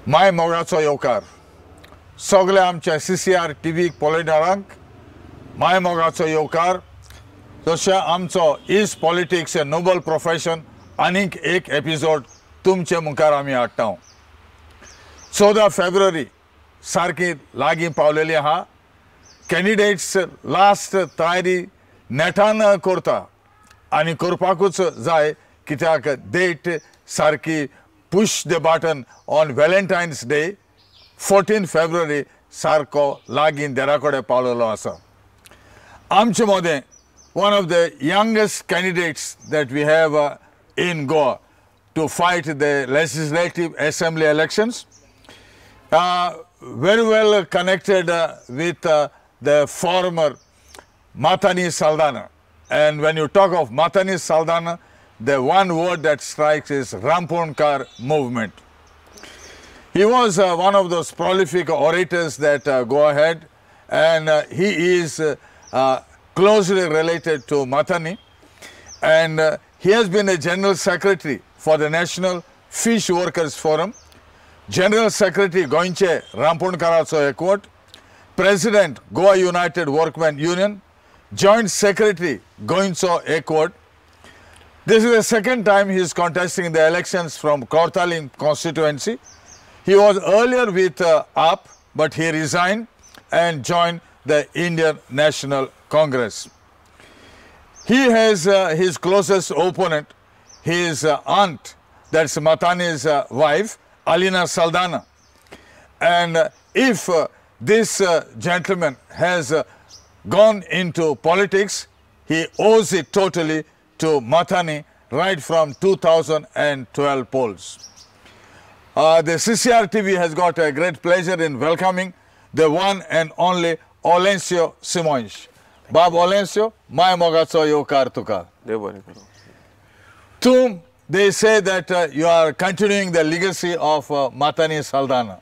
My मोगाचो येवकार सगळे आमच्या CCR टीव्ही पळयणाऱ्यांक माय मोगाचो येवकार जशें आमचो is politics a noble profession आनीक एक एपिसोड तुमचे मुखार आमी हाडटा 14 फेब्रुवारी सारकी लागीं पावलेली आहा कॅन्डिडेट्स लास्ट तयारी नेटान करता आनी करपाकूच जाय कित्याक डेट सारकी push the button on Valentine's Day 14 फेब्रुवारी सारको लागीं देरा कडेन पावलेलो आसा आमचे मदें one of the youngest candidates that we have in Goa to fight the legislative assembly elections. Very well connected with the former Matani Saldana. And when you talk of Matani Saldana, the one word that strikes is Ramponkar movement. He was one of those prolific orators that go ahead, and he is closely related to Matani, and he has been a General Secretary for the National Fish Workers Forum, General Secretary Goinche Ramponkaracho Ekot, President Goa United Workmen Union, Joint Secretary Goincho Ekot. This is the second time he is contesting the elections from Kortalim constituency. He was earlier with AAP, but he resigned and joined the Indian National Congress. He has his closest opponent, his aunt, that's Matani's wife, Alina Saldana. And if this gentleman has gone into politics, he owes it totally to Matani right from 2012 polls. The CCR TV has got a great pleasure in welcoming the one and only Olencio Simoes. Bab Olencio, my mogazo yokar tuka. They say that you are continuing the legacy of Matani Saldana.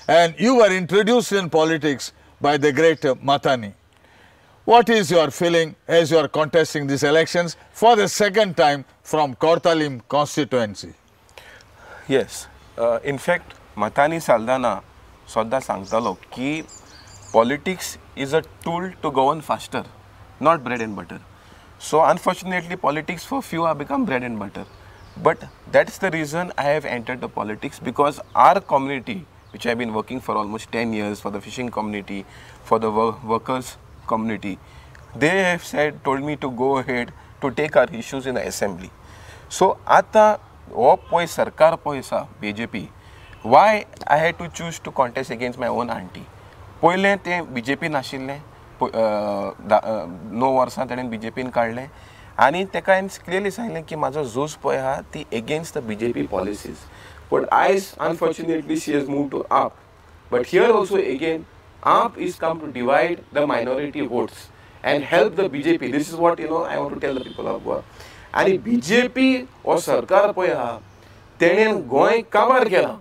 And you were introduced in politics by the great Matani. What is your feeling as you are contesting these elections for the second time from Kortalim constituency? Yes. In fact, Matani Saldana Sodda Sangtalo ki politics is a tool to govern faster, not bread and butter. So unfortunately, politics for few have become bread and butter. But that's the reason I have entered the politics, because our community, which I have been working for almost 10 years, for the fishing community, for the workers community, they have told me to go ahead to take our issues in the assembly. So ata sarkar poisa BJP, why I had to choose to contest against my own auntie. पहिले ते BJP नाशिल्ले 9 वर्सां ताणें BJPन काडलें आनी तेका हांवें clearly सांगलें की म्हाजो झूज पळय आहा ती against the BJP policies but eyes unfortunately she has move to AAP but here also again AAP is come to divide the minority votes and help the BJP. This is what I want to tell the people of Goa. आनी BJP हो सरकार पळय आहा तेणेन गोंय काबार केला.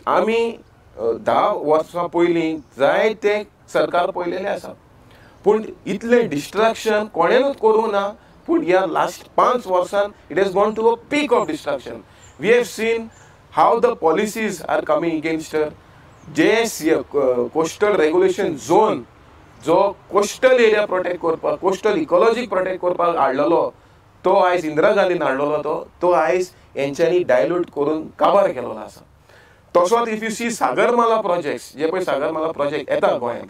आमी 10 वर्सां पयलीं जायते सरकार पळयलेले आसा पूण इतले डिस्ट्रक्शन कोणेनूच करूं ना. पूण ह्या लास्ट 5 वर्सान it has gone to a peak of destruction. We have seen how the policies are coming against her. जे कोस्टल रेग्युलेशन झोन जो कोस्टल एरिया प्रोटेक्ट करपाक, कोस्टल इकॉलॉजी प्रोटेक्ट करपाक हाडलेलो तो आयज इंदिरा गांधीन हाडलेलो तो आयज हेंच्यांनी डायल्यूट करून काबार केलेलो आसा. तसोच if you see Sagarmala projects जे पळय सागरमाला प्रोजेक्ट येता गोंयांत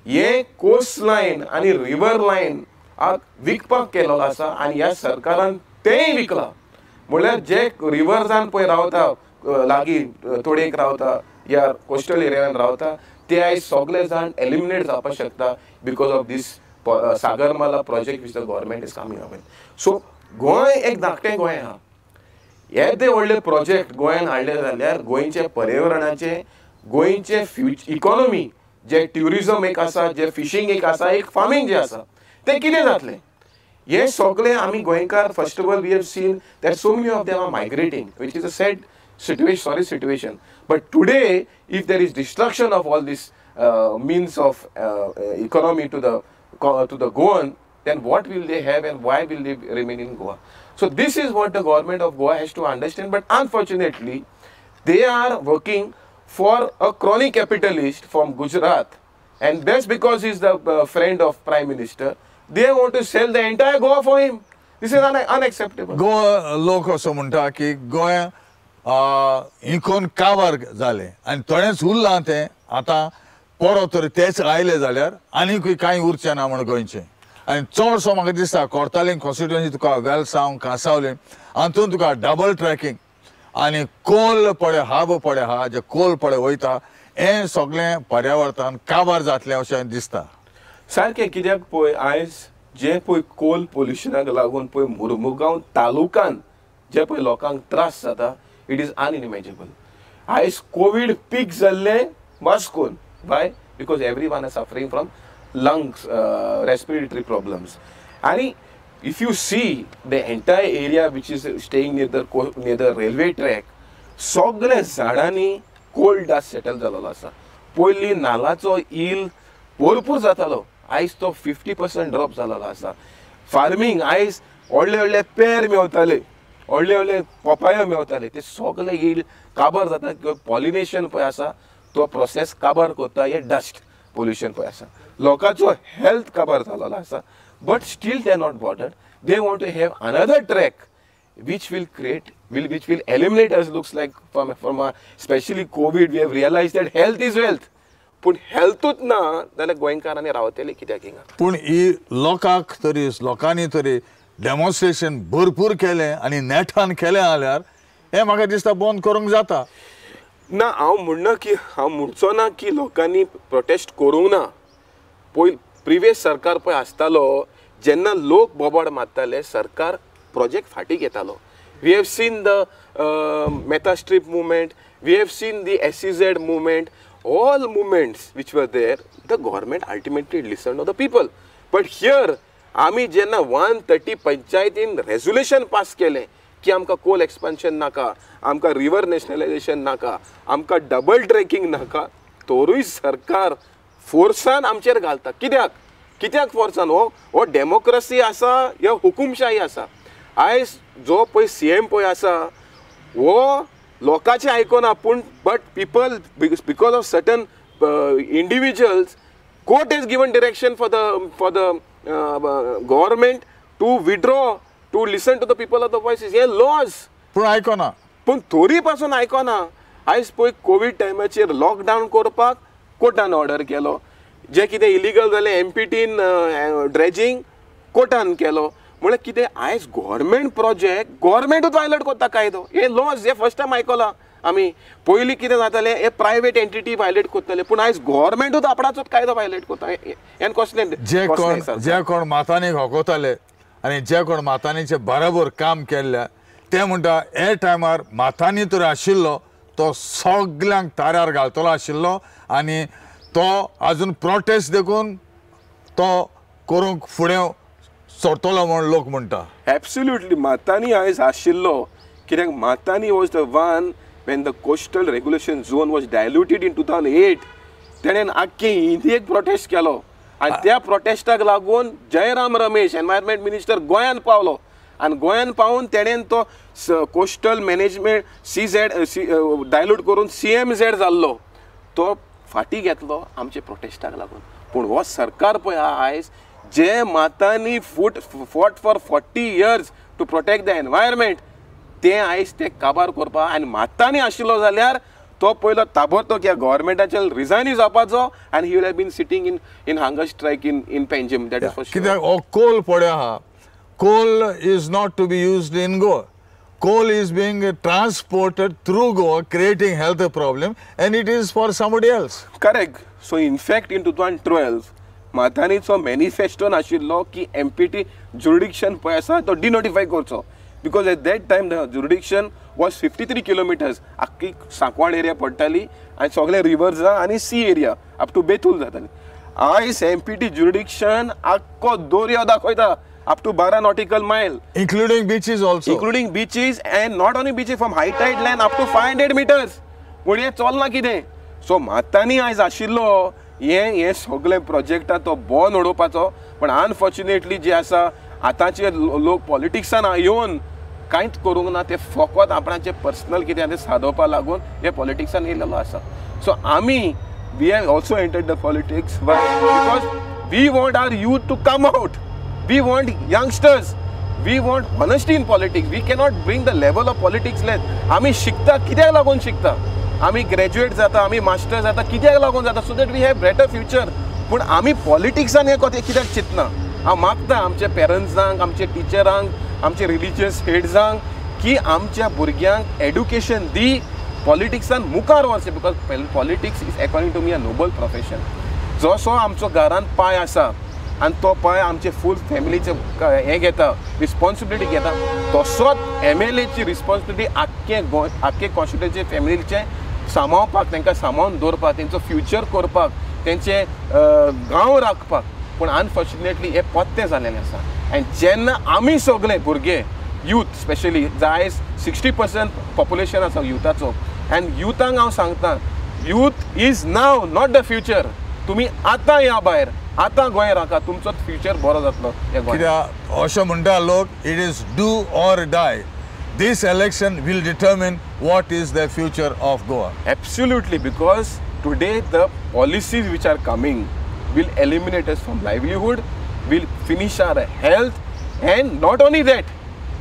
हे कोस्ट लायन आनी रिवर लायन विकपाक केलेलो आसा आनी ह्या सरकारान तेंय विकला. म्हळ्यार जे रिवर्सान पळय रावता लागीं तोडेक रावता या कोस्टल एरियान रावता ते आयज सगळे जाण एलिमिनेट जावपाक शकता because of this Sagarmala project which the government is coming up. So Goa एक धाकटें गोंय आहा. येदे व्हडले प्रोजेक्ट गोंयान हाडले जाल्यार गोंयचे पर्यावरणाचे, गोंयचे इकॉनॉमी, जे ट्युरिजम एक आसा, जे फिशींग एक आसा, एक फार्मिंग जे आसा ते कितें जातलें. हे सगळे आमी गोंयकार first of all we have seen that so many of them are migrating which is a sad situation. But today, if there is destruction of all this means of economy to the Goan, then what will they have and why will they remain in Goa? So this is what the government of Goa has to understand. But unfortunately, they are working for a crony capitalist from Gujarat, and just because he's the friend of Prime Minister, they want to sell the entire Goa for him. This is unacceptable. Goa लोक असो म्हणटा की गोंय इकोन काबार जाले आनी थोडेच उरलां तें आतां परत तरी तेच आयले जाल्यार आनीकूय कांय उरचें ना म्हण गोंयचें आनी चडसो म्हाका दिसता कोर्तालीं कॉन्स्टिट्युएन्सी तुका वेलसांव कांसावलीं हातूंत तुका डबल ट्रॅकिंग आनी कोल पडे हाब पडे हा जे कोल पडे वयता हें सगळें पर्यावरणान काबार जातलें अशें दिसता सारकें कित्याक पळय आयज जे पळय कोल पोल्युशनाक लागून पळय मुर्मुगांव तालुकान जे पळय लोकांक त्रास जाता इट इज अनइमेजिनेबल आयज कोवीड पीक जाल्लें वास्कोन why because every one is suffering from lungs respiratory problems and if you see the entire area which is staying near the railway track सगळे झाडांनी कोल्ड डस्ट सेटल जालोलो आसा पयलीं नाल्लाचो ईल भरपूर जातालो आयज तो 50% ड्रॉप जालोलो आसा फार्मींग आयज व्हडले व्हडले पेर मेवताले व्हडले व्हडले पपाया मेवताले ते सगळे ईल काबार जाता किंवा पॉलिनेशन पळय आसा तो प्रोसेस काबार करता हे डस्ट पोल्युशन पळय आसा लोकांचो हेल्थ काबार जालोलो आसा but still they are not bothered they want to have another track which will eliminate us looks like from especially COVID we have realized that health is wealth पण हेल्थूच ना जाल्यार गोंयकारांनी रावतले कित्याक हिंगा पूण ही लोकांनी तरी डेमॉन्स्ट्रेशन भरपूर केलें आनी नेटान केलें जाल्यार हें म्हाका दिसता बंद करूंक जाता ना हांव म्हणचो ना की लोकांनी प्रोटेस्ट करूंक ना प्रिवियस सरकार पळय आसतालो जेन्ना लोक बोबाड मारताले सरकार project फाटी घेतालो we have seen the meta strip movement we have seen the SEZ movement all movements which were there the government ultimately listened to the people but here आमी जेन्ना 130 पंचायतीन रेजोल्यूशन पास केले की आमकां कोल एक्सपान्शन नाका आमकां रिवर नॅशनलायजेशन नाका आमकां डबल ट्रॅकिंग नाका तोरूय सरकार फोर्सान आमचेर घालता कित्याक फोर्सान हो डेमोक्रेसी आसा या हुकुमशाही आसा आयज जो पळय CM पळय आसा वो लोकांचे आयकना पूण but people because of certain individuals court has given direction for the government to withdraw to listen to the people of the voices हे लॉज पूण आयकना पूण तरी पासून आयकना आयज पळय कोवीड टायमाचेर लॉकडावन करपाक कोर्टान ऑर्डर केलो जे कितें इलिगल जालें MPTन ड्रेजिंग कोर्टान केलो म्हळ्यार कितें आयज गव्हर्मेंट प्रोजेक्ट गव्हर्मेंटूच वायलेट करता कायदो हे लॉज हे फर्स्ट टायम आयकलां आमी पयलीं कितें जातालें हे प्रायवेट एंटिटी वायलेट करताले पूण आयज गव्हर्मेंटूच आपणाचोच कायदो वायलेट करता हें कसलें जे कोण मातांनीक होकोताले आनी जे कोण मातांनीचे बराबर काम केल्ले ते म्हणटा हे टायमार मातांनी तर आशिल्लो तो सगल्यांक ताऱ्यार घालतलो आशिल्लो आनी तो आजून प्रोटेस्ट देखून तो करूंक फुडें सोडटलो म्हण लोक म्हणटा एब्सोल्युटली मातांनी आयज आशिल्लो कित्याक मातांनी was the one when the coastal regulation zone was diluted in 2008 तेणेन आख्खे इंडियेक प्रोटेस्ट केलो आनी त्या प्रोटेस्टाक लागून जयराम रमेश एनवायरमेंट मिनिस्टर गोंयान पावलो आनी गोंयान पावून तेणेन तो कोस्टल मॅनेजमेंट CZ डायल्यूट करून CMZ जाल्लो तो फाटी घेतलो आमचे प्रोटेस्टाक लागून पूण हो सरकार पळय आयज जे मातांनी fought for 40 years to protect the environment ते आयज ते काबार करपा आनी मातांनी आशिल्लो जाल्यार तो पयलो ताबडतोब ह्या गव्हर्मेंटाचे रिजायन जावपाचो आनी he will have been sitting in hunger strike in Panjim that is for sure कित्याक हो कोल पळय आहा coal is not to be used in Goa coal is being transported through Goa, creating health problem, and it is for somebody else. Correct. So in fact, in 2012, मातांनीचो manifesto नाशिल्लो की MPT jurisdiction पळय आसा तो डिनोटिफाय करचो because at that time the jurisdiction was 53 kilometres आख्खी Sancoale area पडटाली आनी सगळे रिवर्स आनी सी एरिया अप टू बेतूल जाताली आयज MPT jurisdiction आख्खो दर्यो दाखयता up to 12 nautical mile including beaches also including beaches and not only beaches from high tide line up to 500 meters पण हे चलना कितें सो मातांनी आयज आशिल्लो हे सगळे प्रोजेक्टा तो बंद उडोवपाचो पण अनफॉर्च्युनेटली जे आसा आतांचे लोक पॉलिटिक्सान येवन कांयच करूंक ना ते फकत आपणाचे पर्सनल कितें ते सादोवपा लागून हे पॉलिटिक्सान येयलेलो आसा सो आमी we have also entered the politics because we want our youth to come out we want youngsters we want honesty in politics we cannot bring the level of politics less आमी शिकता कित्याक लागून शिकता आमी graduate जाता आमी master जाता कित्याक लागून जाता so that we have better future पूण आमी पॉलिटिक्सान हे कित्याक चिंतना हांव मागता आमच्या पेरंट्सांक आमच्या टिचरांक आमच्या रिलिजियस हेड्सांक की आमच्या भुरग्यांक एड्युकेशन दी पॉलिटिक्सान मुखार वचचें because politics is according to me a noble profession जसो आमचो घरान पांय आसा आनी तो पांय आमचे फूल फॅमिलीचे हें घेता रिस्पॉन्सिबिलिटी घेता तसोच MLAची रिस्पॉन्सिबिलिटी आख्खे कॉन्स्टिट्युएन्सी फॅमिलीचे सांबाळपाक तांकां सांबाळून दवरपाक तेंचो फ्युचर करपाक तेंचे गांव राखपाक पूण अनफॉर्च्युनेटली हे पत्ते जाल्लेले आसा आनी जेन्ना आमी सगळे भुरगे यूथ स्पेशली आयज 60% पॉप्युलेशन आसा युथाचो आनी युथांक हांव सांगता youth is now not the future तुमी आतां या भायर आतां गोंय राखा तुमचो फ्युचर बरो जातलो कित्याक अशें म्हणटा लोक it is do or die this election will determine what is the future of Goa. Absolutely, because today the policies which are coming will eliminate us from livelihood, will finish our health, and not only that,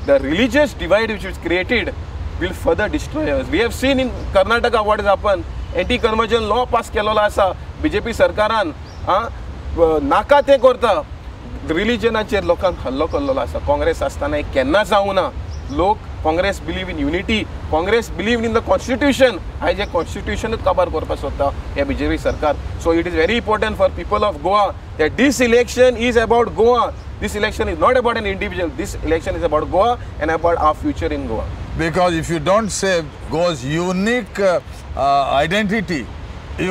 the religious divide which is created will further destroy us. We have seen in Karnataka what has happened. Anti-conversion law pass केलेलो आसा BJP सरकारान नाका ते करता रिलिजनाचेर लोकांक hello केल्लो आसा काँग्रेस आसतना केन्ना जावं ना लोक Congress believe in unity Congress believe in the constitution आयज हे कॉन्स्टिट्यूशनूच काबार करपाक सोदता हे BJP सरकार so it is very important for people of Goa that these election is about Goa this election is not about an individual this election is about Goa and about our future in Goa because if you don't save Goa's unique identity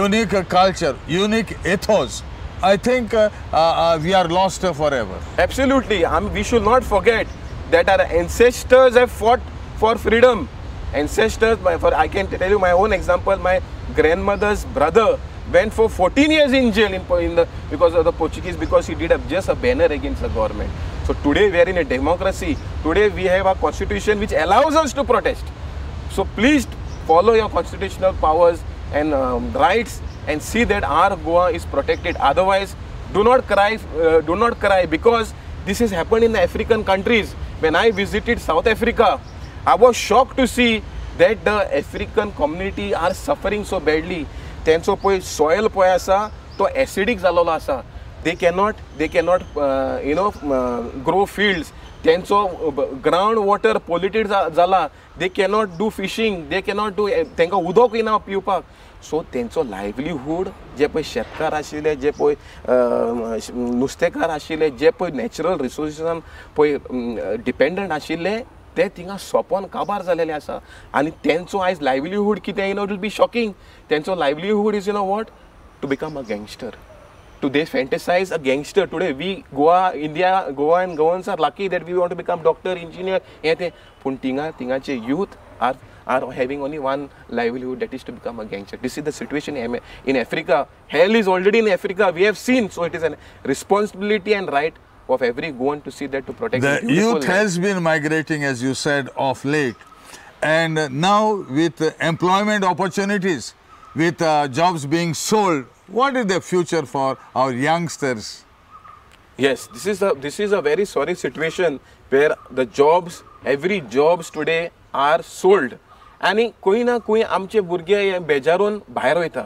unique culture unique ethos I think we are lost forever. Absolutely. We should not forget that our ancestors have fought for freedom. Ancestors, I can tell you my own example. My grandmother's brother went for 14 years in jail because of the Portuguese because he did just a banner against the government. So today we are in a democracy. Today we have a constitution which allows us to protest. So please follow your constitutional powers and rights and see that our Goa is protected. Otherwise, do not cry because this has happened in the African countries. When I visited South Africa, I was shocked to see that the African community are suffering so badly. Tenso poi soil poi asa to acidic zalolo asa. They cannot grow fields. Tenso groundwater polluted zala. They cannot do fishing. They cannot do tenka udok ina piupak. So तेंचो livelihood जे पळय शेतकार आशिल्ले जे पळय नुस्तेकार आशिल्ले जे पळय natural रिसोर्सिसान पळय dependent आशिल्ले ते थिंगा सोंपोन काबार जालेले आसा आनी तेंचो आयज लायव्हलीहूड कितें इट विल बी शॉकिंग तेंचो livelihood is what to become a gangster to they fantasize a gangster today we Goa and Goans are lucky that we want to become doctor engineer pun tingache youth are having only one livelihood that is to become a gangster. This is the situation in Africa. Hell is already in Africa. We have seen. So it is a responsibility and right of every Goan to see that to protect the youth has been migrating as you said of late and now with employment opportunities with jobs being sold what is the future for our youngsters? Yes, this is a very sorry situation where the jobs every jobs today are sold आणि कोई ना कोई आमचे भुरगे बेजारून भायर वयता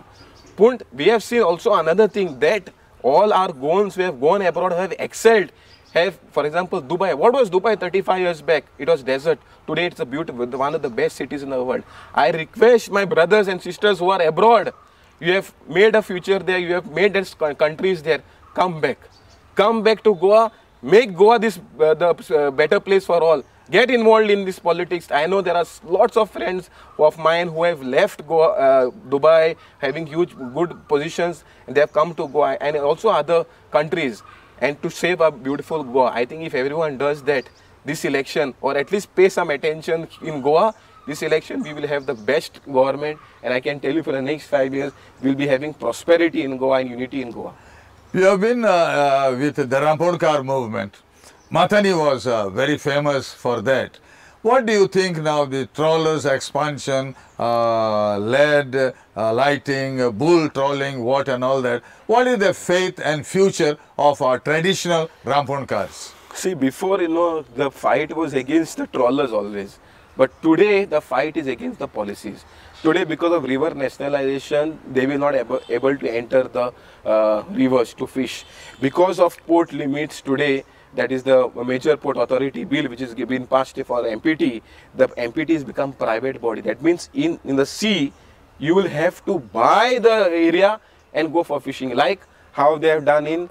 पूण we have seen also another thing that all our Goans who have gone abroad have excelled have for example Dubai what was Dubai 35 years back it was desert today it's a beautiful one of the best cities in the world I request my brothers and sisters who are abroad you have made a future there you have made countries there come back to Goa make Goa this the better place for all get involved in this politics. I know there are lots of friends of mine who have left Goa, Dubai having huge good positions and they have come to Goa and also other countries and to save a beautiful Goa. I think if everyone does that this election or at least pay some attention in Goa this election we will have the best government and I can tell you for the next 5 years we will be having prosperity in Goa and unity in Goa. You have been with the Ramponkar movement. Mathani was very famous for that. What do you think now, the trawlers expansion, lead, lighting, bull trawling, what and all that? What is the fate and future of our traditional rampon cars? See, before, the fight was against the trawlers always. But today, the fight is against the policies. Today, because of river nationalization, they will not able to enter the rivers to fish. Because of port limits today, that is the major port authority bill which is been passed for MPT, the MPT has become private body. That means in the sea, you will have to buy the area and go for fishing, like how they have done in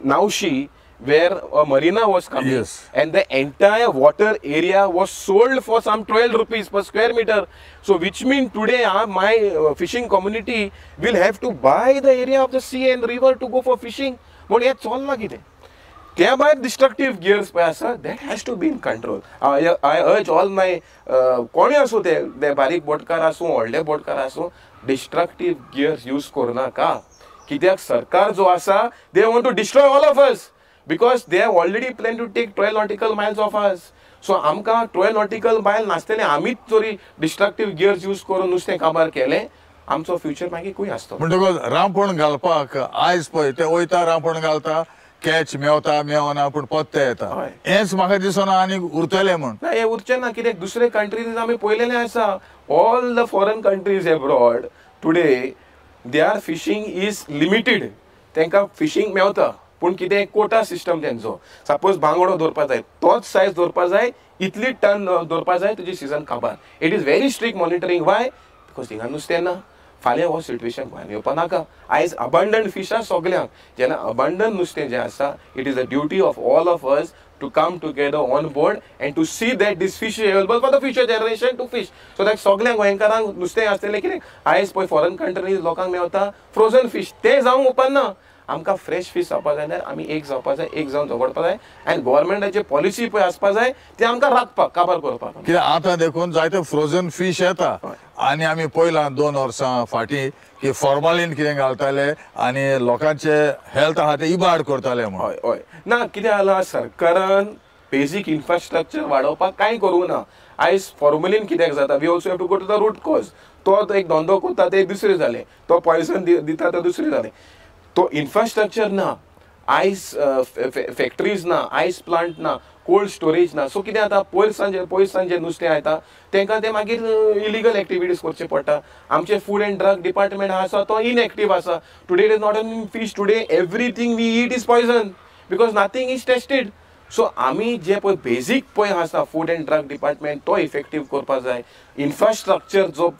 Naushi, where a marina was coming, yes, and the entire water area was sold for some 12 rupees per square meter. So which means today my fishing community will have to buy the area of the sea and river to go for fishing. But yeah, चोल्ला कितें? त्या भायर destructive gears पळय आसा, that has to be in control. I urge all my कोणी आसूं ते बारीक बोटकार आसूं व्हडले बोटकार आसूं, destructive gears use करूं नाका. कित्याक सरकार जो आसा, they want to destroy all of us. Because they have already planned to take 12 nautical miles of us. So, आमकां 12 nautical mile नासतले आमीच जरी destructive gears use करून नुस्तें काबार केलें, आमचो फ्युचर मागीर खूंय आसतलो. म्हणटकच रांपण घालपाक आयज पळय ते वयता रांपण घालता, कॅच मेवता मेवना पूण पत्ते येता. हेंच म्हाका दिसना आनीक उरतलें म्हण. ना हें उरचें ना, कित्याक दुसरे कंट्रीज आमी पळयलेलें आसा. All the foreign countries abroad today there fishing is limited. तांकां फिशींग मेवता. पूण कितें कोटा सिस्टम तेंचो. सपोज बांगडो दवरपा जाय, तोच सायज दवरपा जाय, इतली टन दवरपा जाय, तुजी सीजन काबार. It is very strict monitoring. Y? Because थिंगा नुस्तें ना. फाल्यां हो सिट्युएशन गोंयांत येवपा नाका. आयज अबंडंट फीश आसा सगल्यांक. जेन्ना अबंडंट नुस्तें जें आसा, it is the duty of all of us to come together on board and to see that this fish is available for the future generation to fish. So that सगळ्या गोंयकारांक नुस्तें आसतलें कितें? आयज पळय फॉरेन कंट्रीज लोकांक Mewat frozen fish. तें जावंक उपन्ना. आमकां फ्रेश फीश जावपा जाय जाल्यार आमी एक जावपा जाय, एक जावन झगडपा जाय. आनी गव्हर्मेंटाची पॉलिसी पळय आसपा जाय ती आमकां राखपाक काबार करपाक. कित्याक आतां देखून जायते फ्रोजन फीश येता आनी आमी पळयलां 2 वर्सां फाटीं की फॉर्मालीन कितें घालताले आनी लोकांचे हेल्थ आहा ते इबाड करताले म्हूण. हय हय. ना कितें जालां, सरकारान बेजीक इन्फ्रास्ट्रक्चर वाडोवपाक कांय करूं ना. आयज फॉर्मलीन कित्याक जाता, we also have to go to the root cause. तो एक धंदो करता ते दुसरें जालें, तो पॉयझन दिता ते दुसरें जालें. तो इन्फ्रास्ट्रक्चर ना, आयस फॅक्टरीज ना, आयस प्लांट ना, कोल्ड स्टोरेज ना. सो कितें जाता, पयस सांजे नुस्तें येता तांकां ते मागीर इलिगल एक्टिविटीज करचे पडटा. आमचे फूड एंड ड्रग डिपार्टमेंट आसा तो इनएक्टीव आसा. Today it is not only fish, today everything we eat is poison because nothing is tested. So आमी जे पळय बेजीक पळय आसा फूड एंड ड्रग डिपार्टमेंट तो इफेक्टीव करपाक जाय. इन्फ्रास्ट्रक्चर जो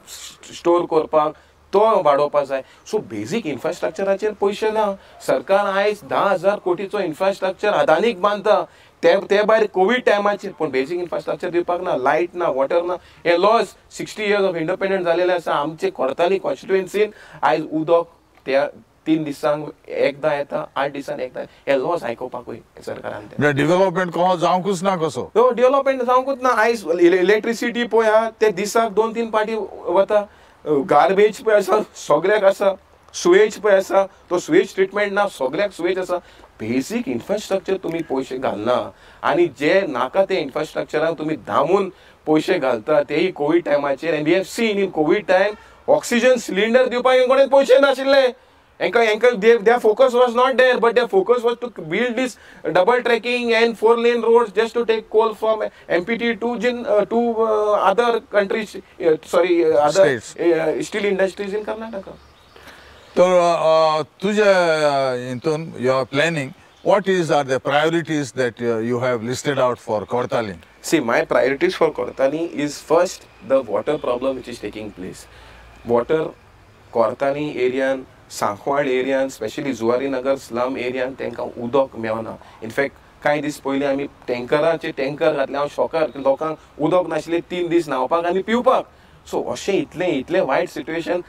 स्टोर करपाक तो वाडोवपा जाय. सो बेजीक इन्फ्रास्ट्रक्चराचेर पयशे ना. सरकार आयज 10,000 कोटीचो इन्फ्रास्ट्रक्चर अदानीक बांदता. ते भायर कोवीड टायमाचेर पूण बेजीक इन्फ्रास्ट्रक्चर दिवपाक ना. लायट ना, वॉटर ना. हे लॉस 60 years ऑफ इंडिपेंडंट जालेले आसा. आमचे कोर्ताली कॉन्स्टिट्युएन्सीन आयज उदक त्या 3 दिसांक एकदां येता, 8 दिसांक एकदां. हे लॉस आयकोपाकूय सरकारान डेव्हलपमेंट कसो जावंकूच ना कसो. डेव्हलपमेंट जावंकूच ना. आयज इलेक्ट्रिसिटी पळय ते दिसाक 2-3 पाटी वता. गार्बेज पळय आसा सगळ्याक आसा. सुवेज पळय आसा तो सुवेज ट्रिटमेंट ना, सगळ्याक सुवेज आसा. बेजीक इन्फ्रास्ट्रक्चर तुमी पयशे घालना आनी जे नाका ते इन्फ्रास्ट्रक्चराक तुमी धांवून पयशे घालता तेही कोवीड टायमाचेर. And we have seen in covid time oxygen cylinder दिवपाक कोणेच पयशे नाशिल्ले. their focus was not there, but their focus was to build this double tracking and 4-lane roads just to take coal from MPT to other countries, other steel industries in Karnataka. So, you are planning. What are the priorities that you have listed out for Kortali? See, my priorities for Kortali is first the water problem which is taking place. Water, Kortali area, Sancoale एरियान, specially Zuari Nagar slum एरियान तांकां उदक मेवना. In fact कांय दीस पयलीं आमी tanker घातले. हांव शॉकार, लोकांक उदक नाशिल्लें 3 दीस न्हांवपाक आनी पिवपाक. सो अशें इतलें वायट सिट्युएशन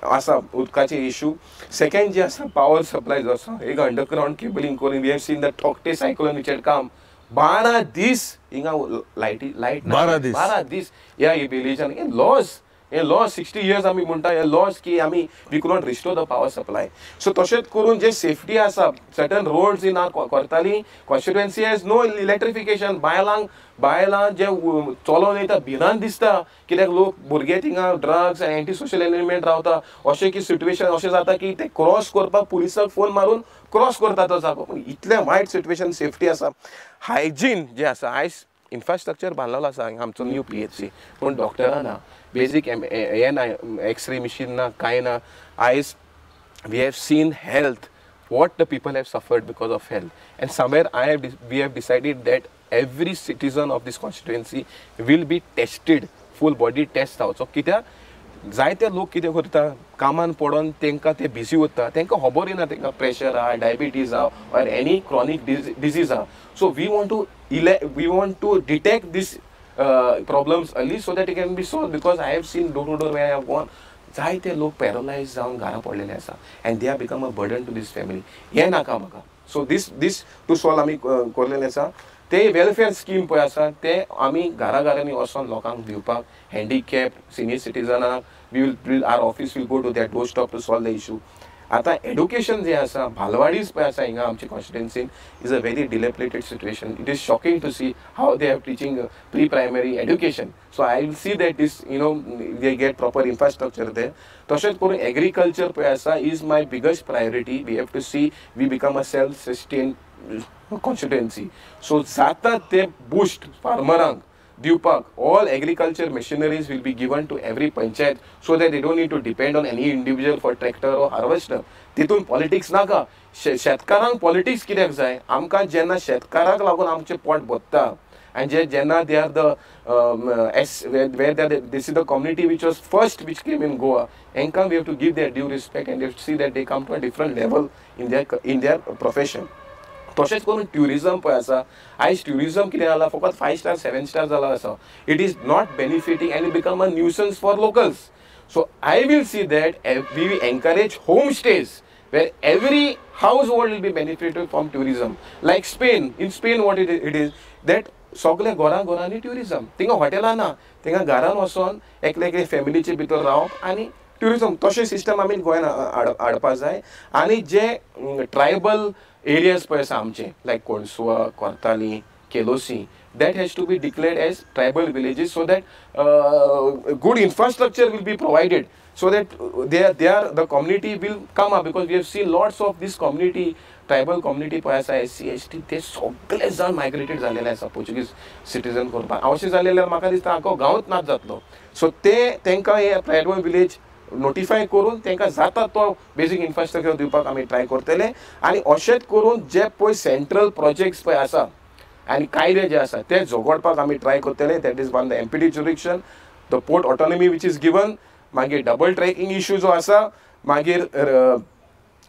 आसा उदकाचे इश्यू. सेकंड जे आसा पावर सप्लाय जो आसा, एक अंडरग्रावंड केबलिंग करून we have seen the Tauktae cyclone which had come. 12 दीस हिंगा लायट 12 दीस ह्या विलेजान लॉस. हे लॉस 60 years आमी म्हणटा हे लॉस की आमी we could not restore the power supply. So तशेंच करून जे सेफ्टी आसा certain roads in our Cortalim constituency has no electrification. बायलां जे चलोन येता भिरांत दिसता कित्याक लोक भुरगे थिंगा ड्रग्स आनी एंटी सोशल एलिमेंट रावता. अशें की सिट्युएशन अशें जाता की ते क्रॉस करपाक पुलिसाक फोन मारून क्रॉस करता तो जागो. पूण इतलें वायट सिट्युएशन सेफ्टी आसा. हायजीन जे आसा आयज इन्फ्रास्ट्रक्चर बांदलेलो आसा हांगा आमचो न्यू PHC पूण डॉक्टरां ना, बेजीक हे ना, एक्सरे मशीन ना, कांय ना. आयज we have seen health what the people have suffered because of health, and somewhere we have decided that every citizen of this constituency will be tested, full body test out. So कित्याक जायते लोक कितें करता कामान पडोन तांकां ते busy उरता, तांकां खबर येना तांकां प्रेशर आहा, डायबिटीज आहा or any chronic disease आहा. So we want to detect these problems early so that it can be solved, because I have seen door to door where I have gone जायते लोक paralyse जावन घरा पडलेले आसा and they are become a burden to this family. हे नाका म्हाका. सो these two solve आमी कोरलेले आसा. ते वेलफेअर स्कीम पळय आसा ते आमी घरांनी वचोन लोकांक दिवपाक, हँडिकॅप सिनियर सिटीजनाक we are office will go to that door stop to solve the issue. आतां एड्युकेशन जे आसा भालवाडीज पळय आसा हिंगा आमच्या कॉन्स्टिट्युएन्सीन is a very dilapidated situation. It is shocking to see how they are teaching pre primary education. So I will see that this they get proper infrastructure there. तशेंच करून एग्रीकल्चर पळय आसा is my biggest priority. We have to C we become a self sustain constituency. So जाता ते boost फार्मरांक दिवपाक all agriculture machineries will be given to every panchayat so that they don't need to depend on any individual for tractor or harvester. तितून politics नाका. शेतकारांक politics कित्याक जाय? आमकां जेन्ना शेतकाराक लागून आमचें पोट भरता and जेन्ना they are this is the community which was first which came in Goa, हांकां we have to give their due respect and we have to see that they come to a different level in their profession. तशेंच करून tourism पळय आसा आयज tourism कितें जाला फकत 5 star 7 star जाला आसा. It is not benefiting and it become a nuisance for locals. So I will see that we encourage home stay where every household will be benefited from tourism, like Spain. In Spain what it is that सगळे घरांनी tourism. थिंगा हॉटेलां ना, थिंगा घरान वचोन एकले फॅमिलीचे भितर रावप आनी ट्युरिजम. तशें सिस्टम आमी गोंयान हाडपाक जाय. आनी जे ट्रायबल एरियाज पळय आसा आमचे लायक कोणसुवा, Cortalim, केलोसी, that has to be declared as tribal villages so that good infrastructure will be provided so that the community will come up, because we have seen lots of this community, tribal community पळय आसा SC ST ते सगळे जाण migrated जालेले आसा Portuguese citizen करपाक. अशें जालेल्यार म्हाका दिसता आख्खो गांवच नाच जातलो. सो तांकां हे ट्रायबल विलेज नोटिफाय करून तांकां जाता तो बेजीक इन्फ्रास्ट्रक्चर दिवपाक आमी ट्राय करतले. आनी अशेंच करून जे पळय सेंट्रल प्रोजेक्ट्स पळय आसा आनी कायदे जे आसा ते झगडपाक आमी ट्राय करतले. That is one the MPD jurisdiction, the port autonomy which is given, मागीर डबल ट्रॅकिंग इश्यू जो आसा, मागीर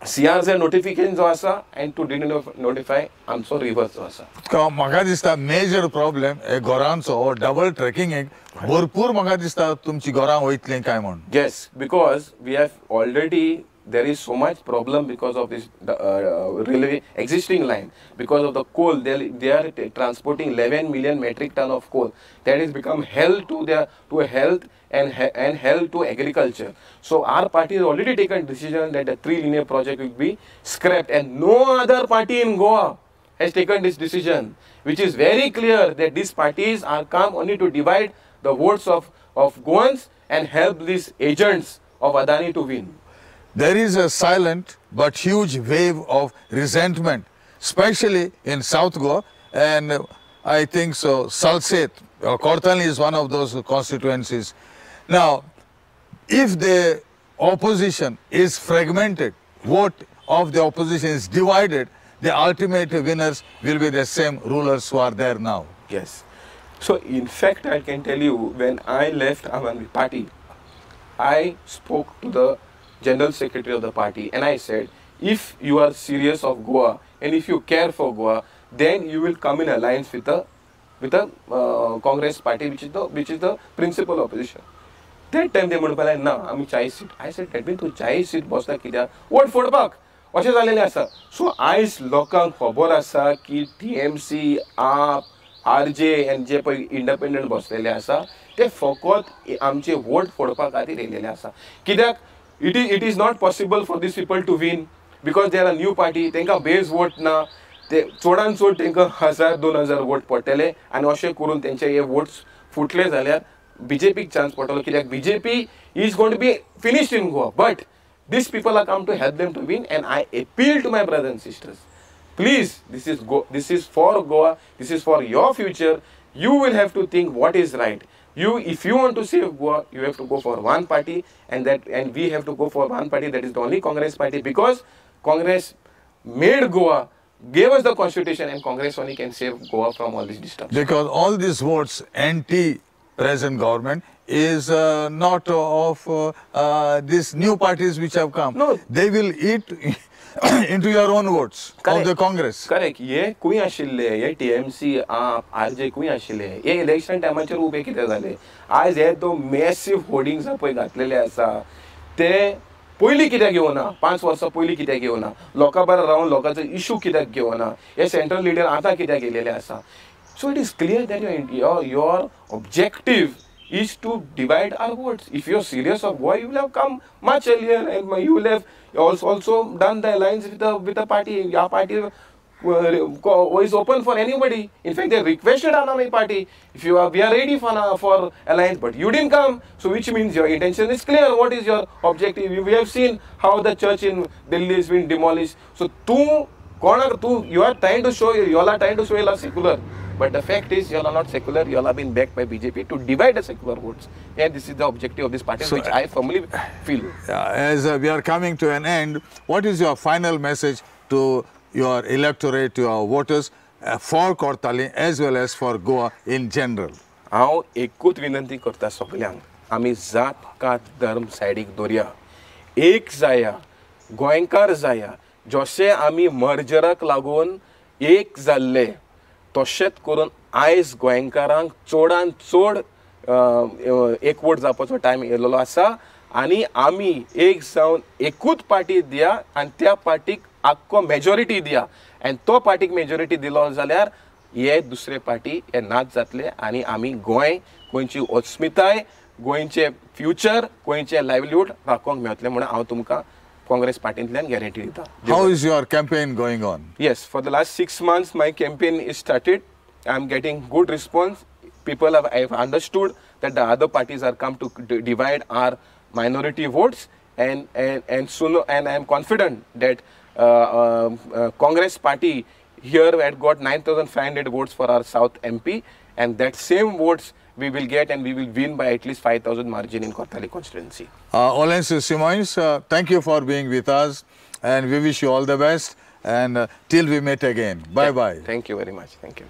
CRZ नोटिफिकेशन जो आसा एंड टू नोटिफाय आमचो रिवर्स जो आसा. म्हाका दिसता मेजर प्रॉब्लेम हे घरांचो डबल ट्रॅकिंग भरपूर म्हाका दिसता तुमची घरां वयतली काय म्हण. Yes, because we have already there is so much problem because of this railway existing line, because of the coal. They are transporting 11 million metric ton of coal. That has become hell to health and hell to agriculture. So our party has already taken decision that the 3 linear project will be scrapped, and no other party in Goa has taken this decision, which is very clear that these parties are come only to divide the votes of Goans and help these agents of Adani to win. There is a silent but huge wave of resentment, especially in South Goa, and I think so Salset, Kortali is one of those constituencies. Now, if the opposition is fragmented, vote of the opposition is divided, the ultimate winners will be the same rulers who are there now. Yes. So in fact, I can tell you, when I left our party, I spoke to the General Secretary of the party and I said, if you are serious of Goa and if you care for Goa, then you will come in alliance with the Congress party, which is the principal opposition. That time they म्हणपाक ना आमी 40 seat. I said that means तू 40 seat बसता कित्याक vote फोडपाक अशें जालेलें आसा. सो आयज लोकांक खबर आसा की TMC, आप RJ and जे पळय इंडिपेंडंट बसलेले आसा ते फकत आमचे वोट फोडपा खातीर येयलेले आसा कित्याक it is not possible for these people to win because they are a new party तांकां बेज वोट ना ते चडान चड तांकां 1000-2000 वोट पडटले आनी अशें करून तेंचे हे वोट्स फुटले जाल्यार BJP चान्स पडटलो कित्याक BJP is going to be finished in Goa but these people are come to help them to win and I appeal to my brothers and sisters. Please, this is for Goa, this is for your future. You will have to think what is right. If you want to save Goa, you have to go for one party and we have to go for one party that is the only Congress party because Congress made Goa, gave us the constitution and Congress only can save Goa from all these disturbance. Because all these votes anti-present government is not of these new parties which have come. No. They will eat into your own votes of the Congress. Correct. ये कोई आशिल्ले ये TMC आप RJ कोई आशिल्ले ये election टाइमाचेर ube कितें जाले आज हे तो मॅसिव होर्डिंग्स पळय घातलेले आसा ते पयलीं कित्याक घेवना 5 वर्सां पयलीं कित्याक घेवना लोकां बरें रावन लोकांचो इशू कित्याक घेवना हे सेंट्रल लिडर आतां कित्याक येयलेले आसा so it is clear that your objective is to divide our votes. If you're serious of Goa, you will have come much earlier and you will have also done the alliance with the party. Your party is open for anybody. In fact, they requested our party. If we are ready for alliance, but you didn't come. So which means your intention is clear. What is your objective? We have seen how the church in Delhi has been demolished. So you are trying to show you all are trying to show you are secular. But the fact is, you all are not secular. You all have been backed by BJP to divide the secular votes. And this is the objective of this party, which I firmly feel. As we are coming to an end, what is your final message to your electorate, to your voters for Kortali as well as for Goa in general? हांव एकूच विनंती करता सगळ्यांक आमी जात कात धर्म सायडीक दवरया एक जाया गोंयकार जाया जशें आमी मर्जराक लागून एक जाल्ले तशेंच करून आयज गोंयकारांक चडान चड एकवट जावपाचो टायम येयलेलो आसा आनी आमी एक जावन एकूच पार्टी दिया आनी त्या पार्टीक आख्खो मेजॉरिटी दिया आनी तो पार्टीक मेजॉरिटी दिलो जाल्यार हे दुसरे पार्टी हे नाच जातले आनी आमी गोंयची अस्मिताय गोंयचे फ्युचर गोंयचे लायव्हलीहूड राखोवंक मेळटले म्हणून हांव तुमकां Congress partyंतल्यान guarantee दिता. How is your campaign going on? Yes, for the last 6 months my campaign is started. I am getting good response. People have understood that the other parties are come to divide our minority votes and soon and I am confident that Congress party here had got 9,500 votes for our South MP and that same votes we will get and we will win by at least 5,000 margin in Kortali constituency. Olencio Simoes, thank you for being with us and we wish you all the best and till we meet again. Bye-bye. Thank you very much. Thank you.